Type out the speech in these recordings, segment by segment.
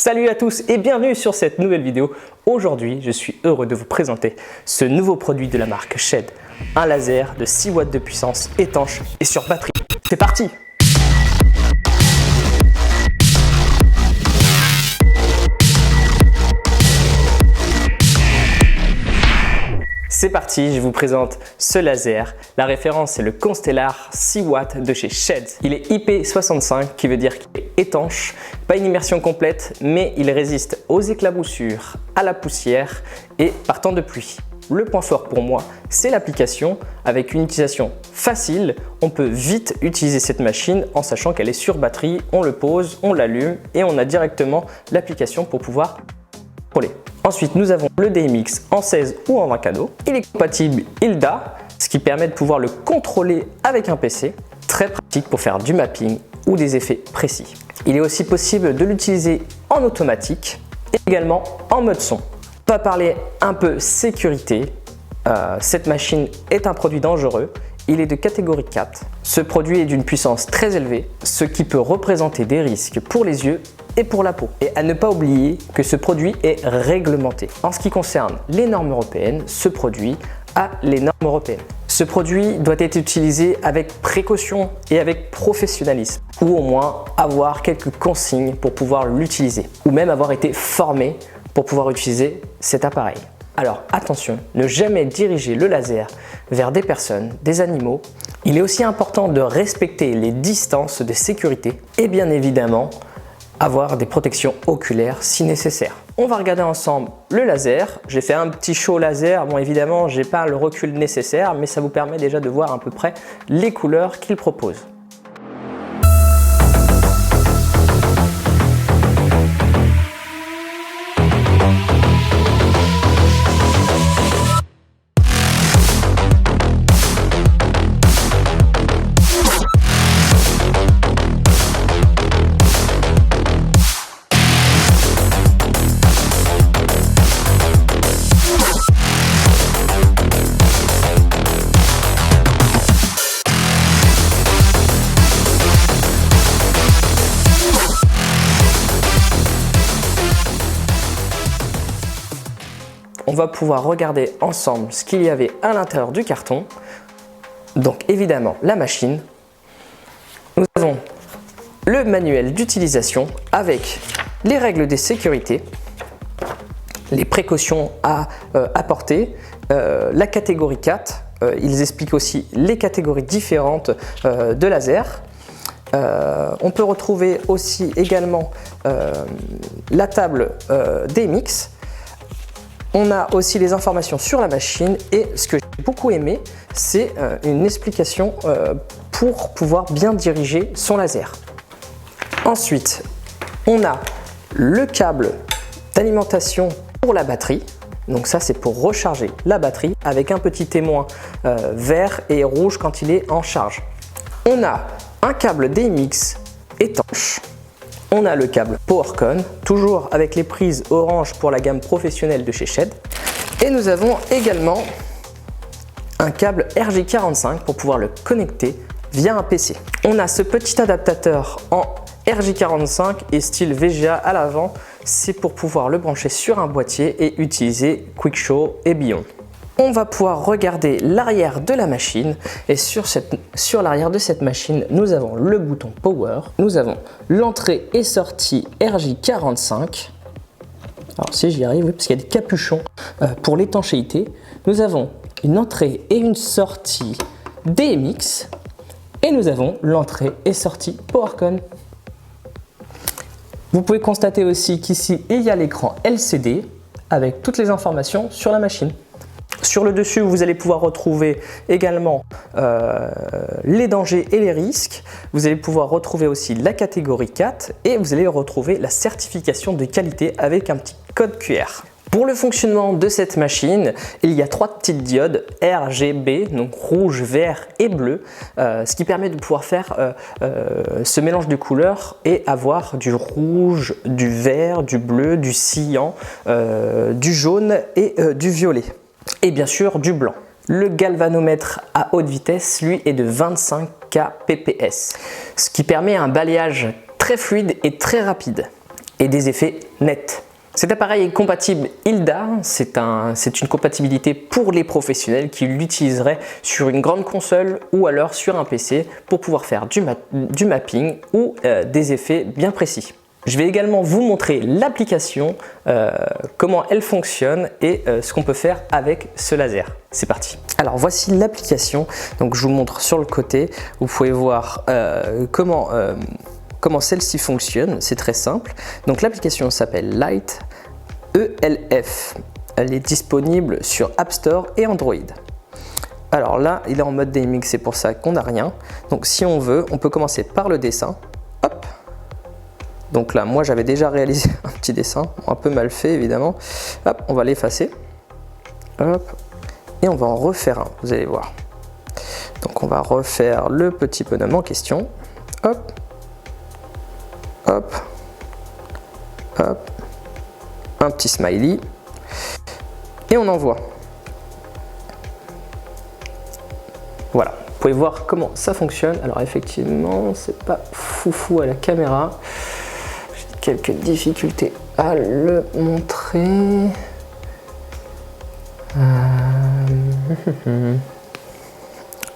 Salut à tous et bienvenue sur cette nouvelle vidéo. Aujourd'hui, je suis heureux de vous présenter ce nouveau produit de la marque Shed, un laser de 6 watts de puissance étanche et sur batterie. C'est parti! C'est parti, je vous présente ce laser. La référence est le Constellar 6 watts de chez Shed. Il est IP65 qui veut dire qu'il est étanche, pas une immersion complète, mais il résiste aux éclaboussures, à la poussière et par temps de pluie. Le point fort pour moi, c'est l'application. Avec une utilisation facile, on peut vite utiliser cette machine en sachant qu'elle est sur batterie. On le pose, on l'allume et on a directement l'application pour pouvoir contrôler. Ensuite, nous avons le DMX en 16 ou en 20 canaux. Il est compatible Hilda, ce qui permet de pouvoir le contrôler avec un PC. Très pratique pour faire du mapping ou des effets précis. Il est aussi possible de l'utiliser en automatique et également en mode son. On va parler un peu sécurité. Cette machine est un produit dangereux. Il est de catégorie 4. Ce produit est d'une puissance très élevée, ce qui peut représenter des risques pour les yeux et pour la peau. Et à ne pas oublier que ce produit est réglementé. En ce qui concerne les normes européennes, ce produit a les normes européennes. Ce produit doit être utilisé avec précaution et avec professionnalisme, ou au moins avoir quelques consignes pour pouvoir l'utiliser, ou même avoir été formé pour pouvoir utiliser cet appareil. Alors attention, ne jamais diriger le laser vers des personnes, des animaux. Il est aussi important de respecter les distances de sécurité et bien évidemment avoir des protections oculaires si nécessaire. On va regarder ensemble le laser. J'ai fait un petit show laser. Bon, évidemment, j'ai pas le recul nécessaire, mais ça vous permet déjà de voir à peu près les couleurs qu'il propose. On va pouvoir regarder ensemble ce qu'il y avait à l'intérieur du carton. Donc évidemment la machine. Nous avons le manuel d'utilisation avec les règles de sécurité, les précautions à apporter, la catégorie 4. Ils expliquent aussi les catégories différentes de laser. On peut retrouver aussi également la table DMX. On a aussi les informations sur la machine et ce que j'ai beaucoup aimé, c'est une explication pour pouvoir bien diriger son laser. Ensuite, on a le câble d'alimentation pour la batterie. Donc ça, c'est pour recharger la batterie avec un petit témoin vert et rouge quand il est en charge. On a un câble DMX étanche. On a le câble PowerCon, toujours avec les prises orange pour la gamme professionnelle de chez Shed. Et nous avons également un câble RJ45 pour pouvoir le connecter via un PC. On a ce petit adaptateur en RJ45 et style VGA à l'avant. C'est pour pouvoir le brancher sur un boîtier et utiliser QuickShow et Beyond. On va pouvoir regarder l'arrière de la machine et sur l'arrière de cette machine, nous avons le bouton Power, nous avons l'entrée et sortie RJ45. Alors si j'y arrive, oui, parce qu'il y a des capuchons pour l'étanchéité. Nous avons une entrée et une sortie DMX et nous avons l'entrée et sortie PowerCon. Vous pouvez constater aussi qu'ici, il y a l'écran LCD avec toutes les informations sur la machine. Sur le dessus, vous allez pouvoir retrouver également les dangers et les risques. Vous allez pouvoir retrouver aussi la catégorie 4 et vous allez retrouver la certification de qualité avec un petit code QR. Pour le fonctionnement de cette machine, il y a 3 petites diodes RGB, donc rouge, vert et bleu, ce qui permet de pouvoir faire ce mélange de couleurs et avoir du rouge, du vert, du bleu, du cyan, du jaune et du violet. Et bien sûr du blanc. Le galvanomètre à haute vitesse, lui, est de 25 kpps, ce qui permet un balayage très fluide et très rapide. et des effets nets. Cet appareil est compatible Hilda, c'est une compatibilité pour les professionnels qui l'utiliseraient sur une grande console ou alors sur un PC pour pouvoir faire du mapping ou des effets bien précis. Je vais également vous montrer l'application, comment elle fonctionne et ce qu'on peut faire avec ce laser. C'est parti. Alors voici l'application, donc je vous montre sur le côté, vous pouvez voir comment celle-ci fonctionne, c'est très simple. Donc l'application s'appelle Light ELF. Elle est disponible sur App Store et Android. Alors là, il est en mode DMX, c'est pour ça qu'on n'a rien. Donc si on veut, on peut commencer par le dessin. Hop. Donc là, moi j'avais déjà réalisé un petit dessin, un peu mal fait évidemment. Hop, on va l'effacer. Hop. Et on va en refaire un, vous allez voir. Donc on va refaire le petit bonhomme en question. Hop. Hop, hop, un petit smiley et on envoie. Voilà, vous pouvez voir comment ça fonctionne. Alors effectivement, c'est pas foufou à la caméra. J'ai quelques difficultés à le montrer.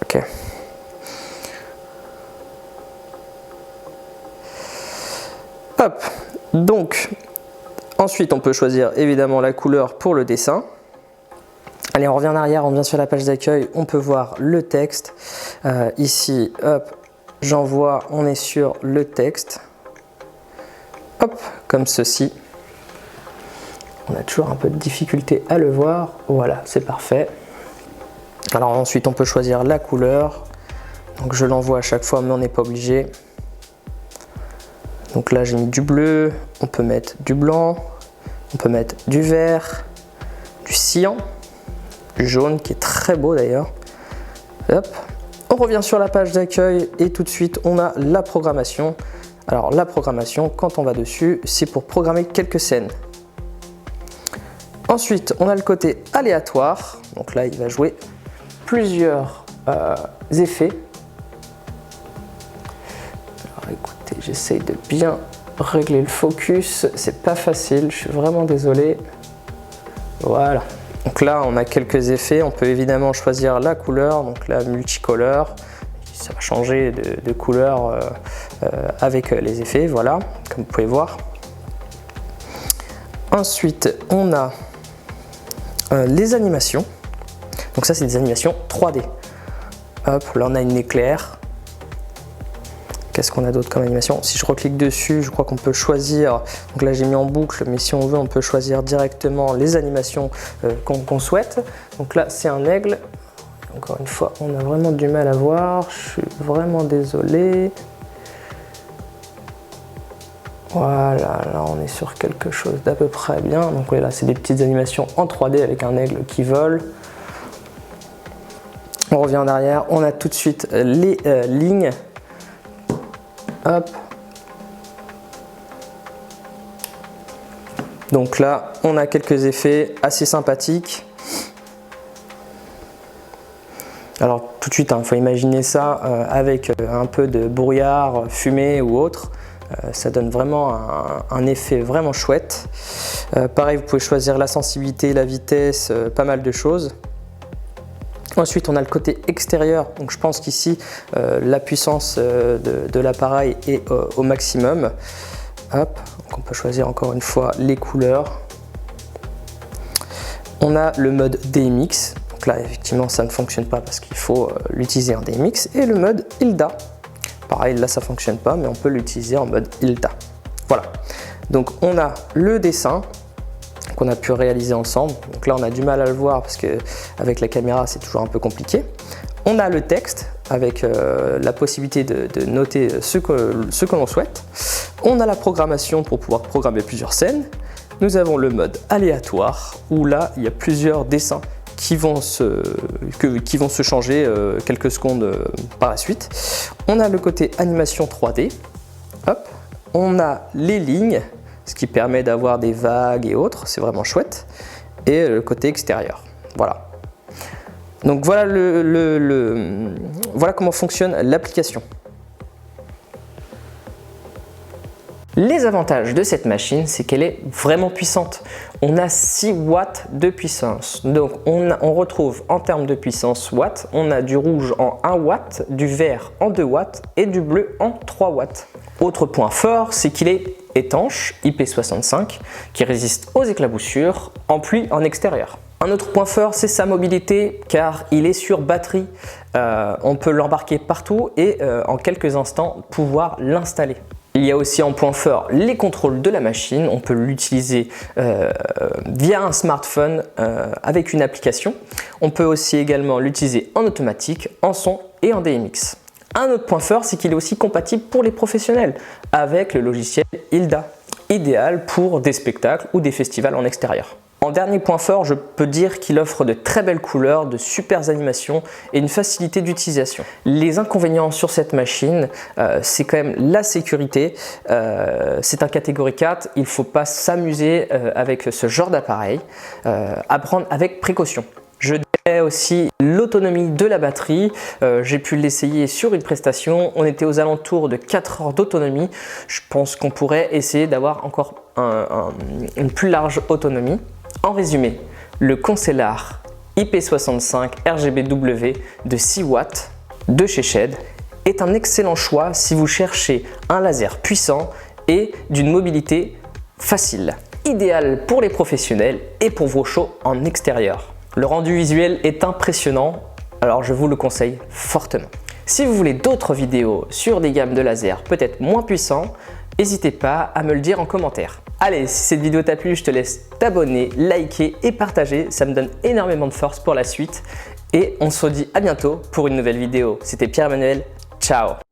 Ok. Hop, donc ensuite on peut choisir évidemment la couleur pour le dessin. Allez, on revient en arrière, on vient sur la page d'accueil, on peut voir le texte. Ici, hop, j'envoie, on est sur le texte. Hop, comme ceci. On a toujours un peu de difficulté à le voir. Voilà, c'est parfait. Alors ensuite on peut choisir la couleur. Donc je l'envoie à chaque fois, mais on n'est pas obligé. Donc là j'ai mis du bleu, on peut mettre du blanc, on peut mettre du vert, du cyan, du jaune qui est très beau d'ailleurs. Hop, on revient sur la page d'accueil et tout de suite on a la programmation. Alors la programmation, quand on va dessus, c'est pour programmer quelques scènes. Ensuite on a le côté aléatoire, donc là il va jouer plusieurs effets. Écoutez, j'essaye de bien régler le focus, c'est pas facile, je suis vraiment désolé. Voilà, donc là on a quelques effets, on peut évidemment choisir la couleur, donc la multicolore, ça va changer de couleur avec les effets, voilà, comme vous pouvez voir. Ensuite on a les animations, donc ça c'est des animations 3D. Hop, là on a une éclair. Qu'est-ce qu'on a d'autre comme animation? Si je reclique dessus, je crois qu'on peut choisir, donc là j'ai mis en boucle, mais si on veut, on peut choisir directement les animations qu'on souhaite. Donc là, c'est un aigle. Encore une fois, on a vraiment du mal à voir, je suis vraiment désolé. Voilà, là on est sur quelque chose d'à peu près bien. Donc oui, là c'est des petites animations en 3D avec un aigle qui vole. On revient en arrière, on a tout de suite les lignes. Hop. Donc là, on a quelques effets assez sympathiques. Alors tout de suite, il faut imaginer ça avec un peu de brouillard, fumée ou autre. Ça donne vraiment un effet vraiment chouette. Pareil, vous pouvez choisir la sensibilité, la vitesse, pas mal de choses. Ensuite, on a le côté extérieur, donc je pense qu'ici la puissance de l'appareil est au maximum. Hop, donc on peut choisir encore une fois les couleurs. On a le mode DMX, donc là effectivement ça ne fonctionne pas parce qu'il faut l'utiliser en DMX, et le mode Hilda. Pareil, là ça ne fonctionne pas, mais on peut l'utiliser en mode Hilda. Voilà, donc on a le dessin qu'on a pu réaliser ensemble. Donc là on a du mal à le voir parce que avec la caméra c'est toujours un peu compliqué. On a le texte avec la possibilité de noter ce que l'on souhaite. On a la programmation pour pouvoir programmer plusieurs scènes. Nous avons le mode aléatoire où là il y a plusieurs dessins qui vont se changer quelques secondes par la suite. On a le côté animation 3D. Hop. On a les lignes, ce qui permet d'avoir des vagues et autres, c'est vraiment chouette. Et le côté extérieur, voilà. Donc voilà, voilà comment fonctionne l'application. Les avantages de cette machine, c'est qu'elle est vraiment puissante. On a 6 watts de puissance. Donc on retrouve en termes de puissance watts, on a du rouge en 1 watt, du vert en 2 watts et du bleu en 3 watts. Autre point fort, c'est qu'il est étanche, IP65, qui résiste aux éclaboussures, en pluie en extérieur. Un autre point fort, c'est sa mobilité, car il est sur batterie. On peut l'embarquer partout et en quelques instants pouvoir l'installer. Il y a aussi en point fort les contrôles de la machine. On peut l'utiliser via un smartphone avec une application. On peut aussi également l'utiliser en automatique, en son et en DMX. Un autre point fort, c'est qu'il est aussi compatible pour les professionnels avec le logiciel Hilda, idéal pour des spectacles ou des festivals en extérieur. En dernier point fort, je peux dire qu'il offre de très belles couleurs, de super animations et une facilité d'utilisation. Les inconvénients sur cette machine, c'est quand même la sécurité. C'est un catégorie 4, il ne faut pas s'amuser avec ce genre d'appareil, à prendre avec précaution. Je dirais aussi l'autonomie de la batterie. J'ai pu l'essayer sur une prestation, on était aux alentours de 4 heures d'autonomie. Je pense qu'on pourrait essayer d'avoir encore une plus large autonomie. En résumé, le Concelar IP65 RGBW de 6 watts de chez Shed est un excellent choix si vous cherchez un laser puissant et d'une mobilité facile. Idéal pour les professionnels et pour vos shows en extérieur. Le rendu visuel est impressionnant, alors je vous le conseille fortement. Si vous voulez d'autres vidéos sur des gammes de lasers peut-être moins puissants, n'hésitez pas à me le dire en commentaire. Allez, si cette vidéo t'a plu, je te laisse t'abonner, liker et partager. Ça me donne énormément de force pour la suite. Et on se dit à bientôt pour une nouvelle vidéo. C'était Pierre-Emmanuel. Ciao!